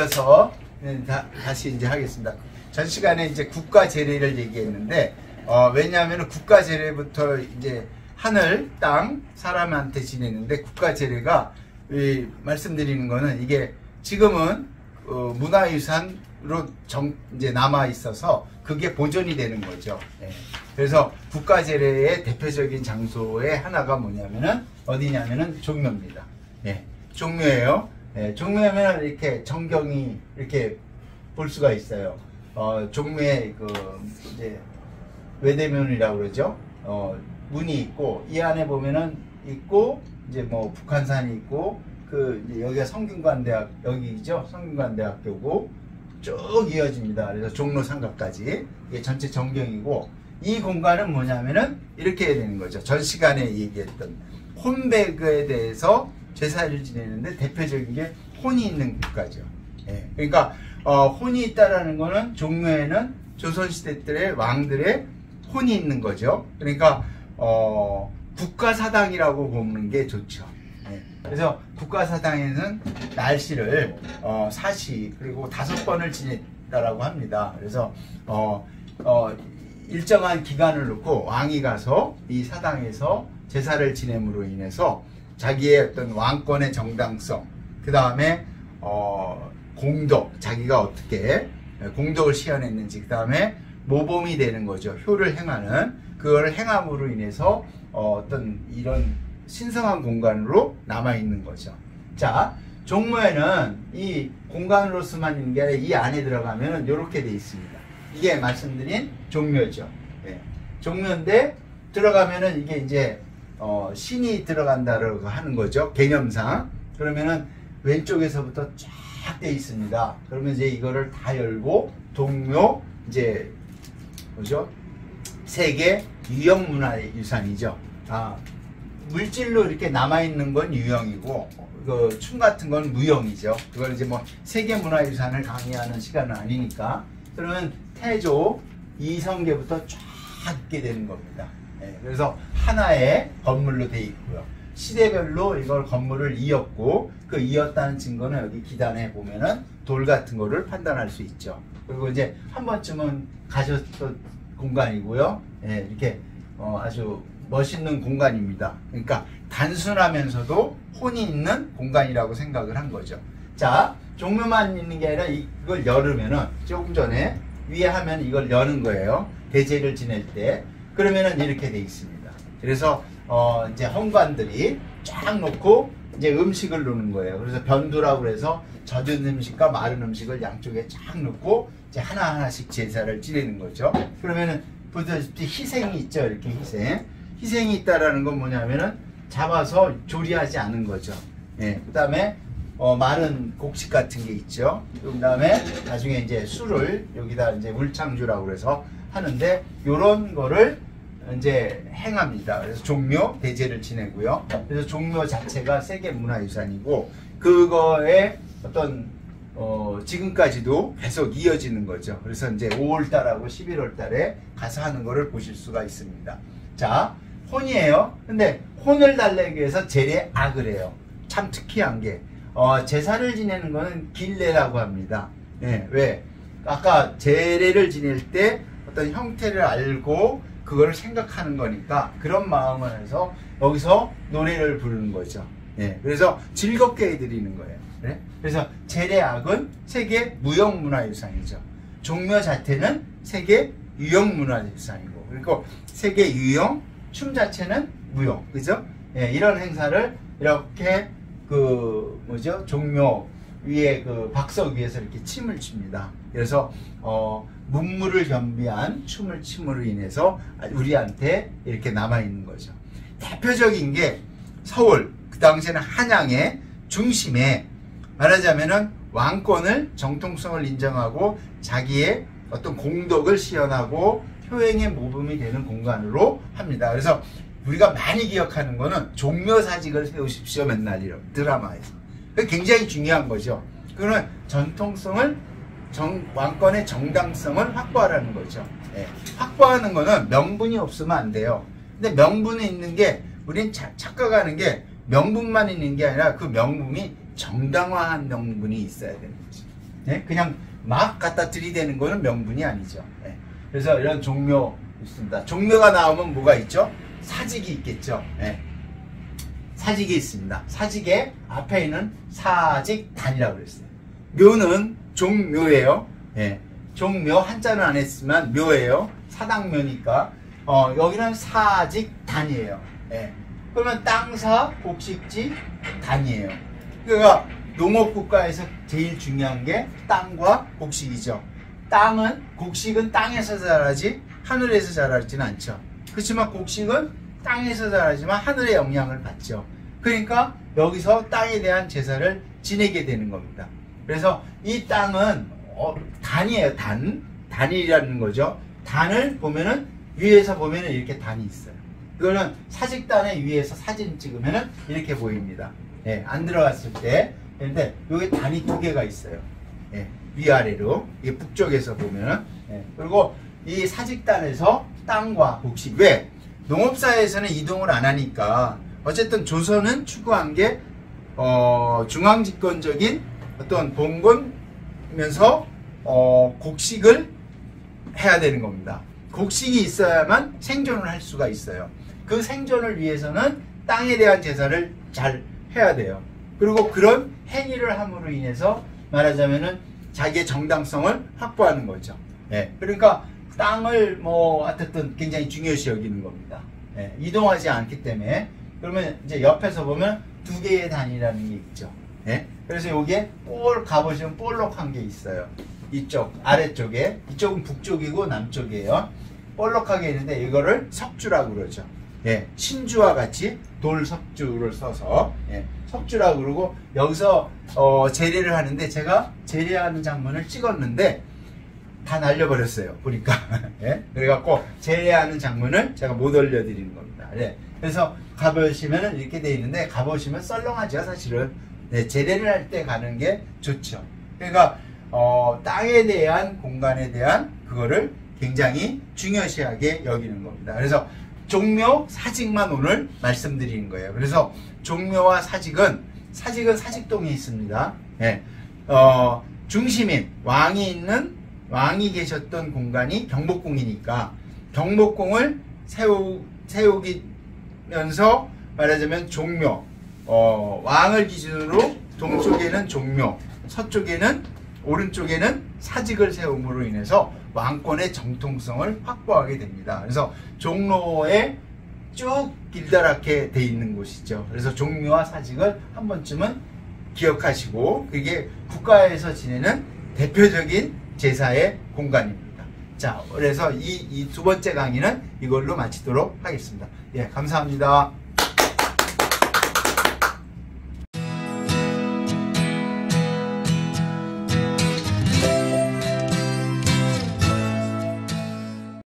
이어서 다시 이제 하겠습니다. 전 시간에 이제 국가 재래를 얘기했는데, 왜냐하면 국가 재래부터 이제 하늘, 땅, 사람한테 지내는데 국가 재래가 말씀드리는 거는 이게 지금은 문화유산으로 이제 남아 있어서 그게 보존이 되는 거죠. 예. 그래서 국가 재래의 대표적인 장소의 하나가 뭐냐면은 어디냐면은 종묘입니다. 예. 종묘예요. 예. 종묘하면 이렇게 정경이 이렇게 볼 수가 있어요. 종묘에 이제 외대문이라고 그러죠. 문이 있고 이 안에 보면은 있고 이제 뭐 북한산이 있고 이제 여기가 성균관대학 여기죠. 성균관대학교고 쭉 이어집니다. 그래서 종로 상가까지 이게 전체 전경이고 이 공간은 뭐냐면은 이렇게 해야 되는 거죠. 전 시간에 얘기했던 혼배그에 대해서 제사를 지내는데 대표적인 게 혼이 있는 국가죠. 예. 그러니까 혼이 있다라는 거는 종묘에는 조선시대 때의 왕들의 혼이 있는 거죠. 그러니까 국가사당이라고 보는 게 좋죠. 예. 그래서 국가사당에는 날씨를 사시 그리고 5번을 지냈다라고 합니다. 그래서 일정한 기간을 놓고 왕이 가서 이 사당에서 제사를 지냄으로 인해서 자기의 어떤 왕권의 정당성, 그 다음에 공덕, 자기가 어떻게 공덕을 시현했는지, 그 다음에 모범이 되는 거죠. 효를 행하는 그거를 행함으로 인해서 어떤 이런 신성한 공간으로 남아있는 거죠. 자, 종묘에는 이 공간으로서만 있는 게 아니라 이 안에 들어가면 이렇게 돼 있습니다. 이게 말씀드린 종묘죠. 네. 종묘인데 들어가면은 이게 이제 신이 들어간다고 하는 거죠. 개념상. 그러면은 왼쪽에서부터 쫙 돼 있습니다. 그러면 이제 이거를 다 열고 동묘 이제 뭐죠? 세계 유형문화유산이죠. 물질로 이렇게 남아있는 건 유형이고 춤 같은 건 무형이죠. 그걸 이제 뭐 세계문화유산을 강의하는 시간은 아니니까. 그러면 태조 이성계부터 쫙 있게 되는 겁니다. 네, 그래서 하나의 건물로 되어 있고요. 시대별로 이걸 건물을 이었고 그 이었다는 증거는 여기 기단에 보면은 돌 같은 거를 판단할 수 있죠. 그리고 이제 한 번쯤은 가셨던 공간이고요. 예, 이렇게 아주 멋있는 공간입니다. 그러니까 단순하면서도 혼이 있는 공간이라고 생각을 한 거죠. 자, 종묘만 있는 게 아니라 이걸 열으면은 조금 전에 위에 하면 이걸 여는 거예요. 대제를 지낼 때. 그러면은 이렇게 돼 있습니다. 그래서 이제 헌관들이 쫙 놓고 이제 음식을 놓는 거예요. 그래서 변두라고 해서 젖은 음식과 마른 음식을 양쪽에 쫙 놓고 이제 하나하나씩 제사를 지내는 거죠. 그러면은 보다시피 희생이 있죠. 이렇게 희생이 있다라는 건 뭐냐면은 잡아서 조리하지 않은 거죠. 예. 그 다음에 마른 곡식 같은 게 있죠. 그 다음에 나중에 이제 술을 여기다 이제 물창주라고 해서 하는데 요런 거를 이제 행합니다. 그래서 종묘 대제를 지내고요. 그래서 종묘 자체가 세계문화유산이고 그거에 어떤 지금까지도 계속 이어지는 거죠. 그래서 이제 5월달하고 11월달에 가서 하는 거를 보실 수가 있습니다. 자, 혼이에요. 근데 혼을 달래기 위해서 제례악을 해요. 참 특이한 게 제사를 지내는 거는 길례라고 합니다. 예, 왜? 아까 제례를 지낼 때 어떤 형태를 알고 그거를 생각하는 거니까 그런 마음을 해서 여기서 노래를 부르는 거죠. 예, 그래서 즐겁게 해드리는 거예요. 네? 그래서 제례악은 세계 무형문화유산이죠. 종묘 자체는 세계 유형문화유산이고, 그리고 세계 유형, 춤 자체는 무형, 그죠? 예, 이런 행사를 이렇게 종묘 위에 박석 위에서 이렇게 침을 춥니다. 그래서 문물을 겸비한 춤을 춤으로 인해서 우리한테 이렇게 남아있는 거죠. 대표적인 게 서울, 그 당시에는 한양의 중심에 말하자면은 왕권을 정통성을 인정하고 자기의 어떤 공덕을 시현하고 효행의 모범이 되는 공간으로 합니다. 그래서 우리가 많이 기억하는 거는 종묘사직을 세우십시오 맨날 이런 드라마에서. 그게 굉장히 중요한 거죠. 그거는 전통성을 왕권의 정당성을 확보하라는 거죠. 예. 확보하는 거는 명분이 없으면 안 돼요. 근데 명분이 있는 게 우린 착각하는 게 명분만 있는 게 아니라 그 명분이 정당화한 명분이 있어야 되는 거죠. 네? 그냥 막 갖다 들이대는 거는 명분이 아니죠. 네. 그래서 이런 종묘 있습니다. 종묘가 나오면 뭐가 있죠? 사직이 있겠죠. 네. 사직이 있습니다. 사직의 앞에 있는 사직단이라고 그랬어요. 묘는 종묘예요. 네. 종묘 한자는 안 했지만 묘예요. 사당묘니까 여기는 사직단이에요. 네. 그러면 땅사 곡식지 단이에요. 그러니까 농업국가에서 제일 중요한 게 땅과 곡식이죠. 곡식은 땅에서 자라지 하늘에서 자라지는 않죠. 그렇지만 곡식은 땅에서 자라지만 하늘의 영향을 받죠. 그러니까 여기서 땅에 대한 제사를 지내게 되는 겁니다. 그래서 이 땅은 단이에요. 단이라는 거죠. 단을 보면은 위에서 보면은 이렇게 단이 있어요. 이거는 사직단의 위에서 사진 찍으면은 이렇게 보입니다. 예, 안 들어갔을 때. 그런데 여기 단이 두 개가 있어요. 예, 위아래로. 이게 북쪽에서 보면은. 예, 그리고 이 사직단에서 땅과 곡식. 왜? 농업사회에서는 이동을 안 하니까 어쨌든 조선은 추구한 게 중앙집권적인 어떤 봉건면서 곡식을 해야 되는 겁니다. 곡식이 있어야만 생존을 할 수가 있어요. 그 생존을 위해서는 땅에 대한 제사를 잘 해야 돼요. 그리고 그런 행위를 함으로 인해서 말하자면은 자기의 정당성을 확보하는 거죠. 예, 그러니까 땅을 어쨌든 굉장히 중요시 여기는 겁니다. 예, 이동하지 않기 때문에. 그러면 이제 옆에서 보면 두 개의 단이라는 게 있죠. 예, 그래서 여기에 가보시면 볼록한 게 있어요. 이쪽 아래쪽에, 이쪽은 북쪽이고 남쪽이에요. 볼록하게 있는데 이거를 석주라고 그러죠. 예, 신주와 같이 돌석주를 써서 석주라고 그러고, 여기서 제례를 하는데 제가 제례하는 장면을 찍었는데 다 날려버렸어요. 보니까. 예? 그래갖고 제례하는 장면을 제가 못 올려드리는 겁니다. 예. 그래서 가보시면 이렇게 돼 있는데, 가보시면 썰렁하죠, 사실은. 네, 제례를 할 때 가는 게 좋죠. 그러니까 땅에 대한, 공간에 대한 그거를 굉장히 중요시하게 여기는 겁니다. 그래서 종묘, 사직만 오늘 말씀드리는 거예요. 그래서 종묘와 사직은 사직동에 있습니다. 예. 중심인 왕이 계셨던 공간이 경복궁이니까 경복궁을 세우면서 말하자면 종묘, 왕을 기준으로 동쪽에는 종묘, 서쪽에는, 오른쪽에는 사직을 세움으로 인해서 왕권의 정통성을 확보하게 됩니다. 그래서 종로에 쭉 길다랗게 돼 있는 곳이죠. 그래서 종묘와 사직을 한 번쯤은 기억하시고, 그게 국가에서 지내는 대표적인 제사의 공간입니다. 자, 그래서 이 두 번째 강의는 이걸로 마치도록 하겠습니다. 예, 감사합니다.